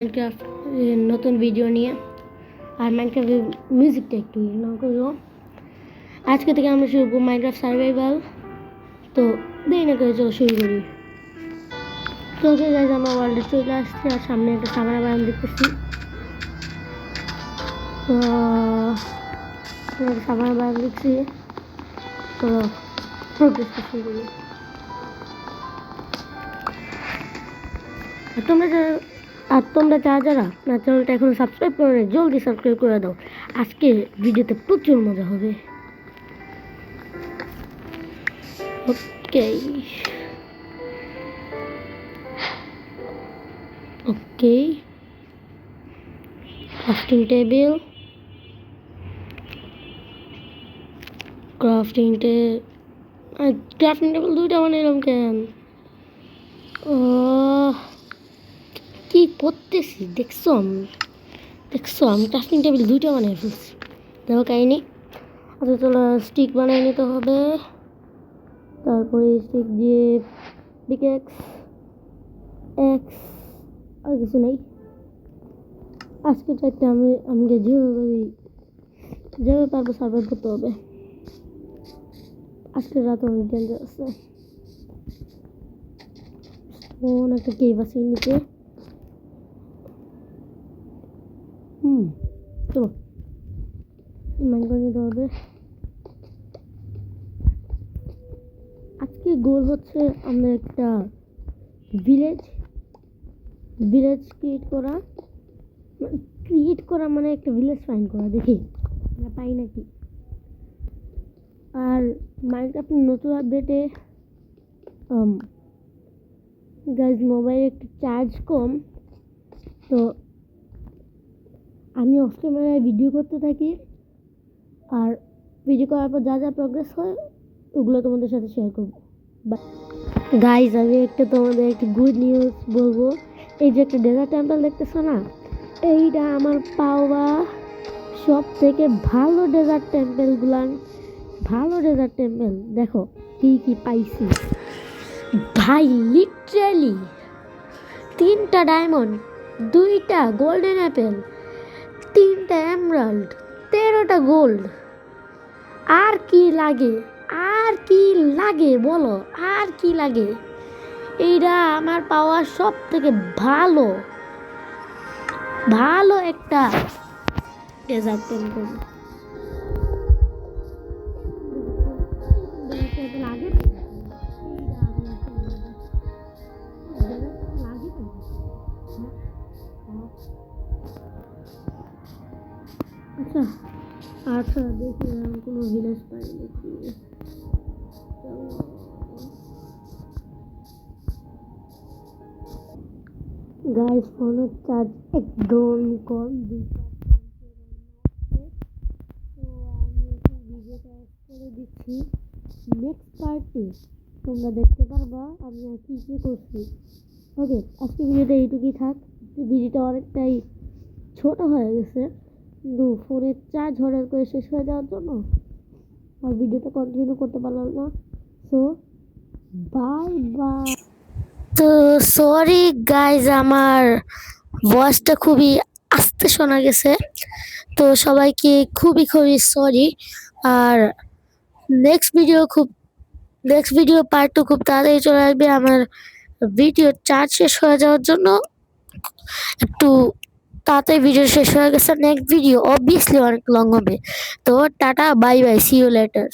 Minecraft নতুন video নিয়ে আর মাইনক্রাফটের মিউজিকটা একটু ইগনোর করো। আজকে থেকে আমরা শুরু করব মাইনক্রাফট সার্ভাইভাল। তো দেরি না করে চলো শুরু করি। তো ওকে গাইজ, আমরা ওয়ার্ল্ডে চলে আসছি আর সামনে একটা সাভানা বায়াম দেখতেছি। তো সাভানা বায়াম দেখছি। তো প্রোগ্রেসটা শুরু করি। আর তোমরা যারা না চ্যানেলটা এখন সাবস্ক্রাইব করে না, জলদি সাবস্ক্রাইব করে দাও। আজকে ভিডিওতে প্রচুর মজা হবে। ওকে ওকে ক্রাফটিং টেবিল দুইটা বানাইলাম কেন? কি করতেছি দেখছো? আমি ক্রাফটিং টেবিল দুইটা বানিয়ে ফেলছি। দেখো কাহিনি। আচ্ছা চলো স্টিক বানিয়ে নিতে হবে। তারপরে স্টিক দিয়ে পিকেক্স এক্স আর কিছু নেই। আজকে চাইতে আমাকে যেভাবে পারবো সার্ভাইভ করতে হবে। আজকে রাত অনেক ডেঞ্জার আছে। একটা কেভ আছে নিচে। চলো মাইন করে নিতে হবে। আজকে গোল হচ্ছে আমরা একটা ভিলেজ ক্রিয়েট করা মানে একটা ভিলেজ ফাইন্ড করা। দেখি আমরা পাই নাকি। আর মাইনক্রাফট নতুন আপডেটে গাইজ মোবাইলে একটু চার্জ কম, তো আমি অফ ক্যামেরায় ভিডিও করতে থাকি। আর ভিডিও করার পর যা প্রোগ্রেস হয় ওগুলো তোমাদের সাথে শেয়ার করবো। গাইজ আমি তোমাদের একটা গুড নিউজ বলবো। এই যে একটা ডেজার্ট টেম্পল দেখতেছো না, এইটা আমার পাওয়া সব থেকে ভালো ডেজার্ট টেম্পল। দেখো কি পাইছি ভাই। লিটারালি 3টা ডায়মন্ড, 2টা গোল্ডেন অ্যাপেল, 3টা এমরাল্ড, 13টা গোল্ড। আর কি লাগে বলো? আর কি লাগে? এইটা আমার পাওয়া সব থেকে ভালো একটা ডেজার্ট টেম্পল। আচ্ছা দেখি কোনো ভিলেজ পাই নাকি। গাইস ফোনের চার্জ একদম কম, তো আমি এখন ভিডিওটা অফ করে দিচ্ছি। নেক্সট পার্টে তোমরা দেখতে পারবা আমি আর কি করছি। ওকে, আজকে ভিডিওটা এইটুকুই থাক। ভিডিওটা অনেকটাই ছোট হয়ে গেছে কিন্তু ফোনের চার্জ হঠাৎ করে শেষ হয়ে যাওয়ার জন্য আর ভিডিওটা কন্টিনিউ করতে পারলাম না। So bye. তো সরি গাইজ, আমার ভয়েসটা খুবই আস্তে শোনা গেছে, তো সবাইকে খুবই সরি। আর নেক্সট ভিডিও পার্ট 2 খুব তাড়াতাড়ি চলে আসবে। আমার ভিডিও চার্জ শেষ হয়ে যাওয়ার জন্য একটু তাড়াতাড়ি ভিডিও শেষ হয়ে গেছে। নেক্সট ভিডিও অবভিয়াসলি অনেক লং হবে। তো tata, bye bye, see you letter.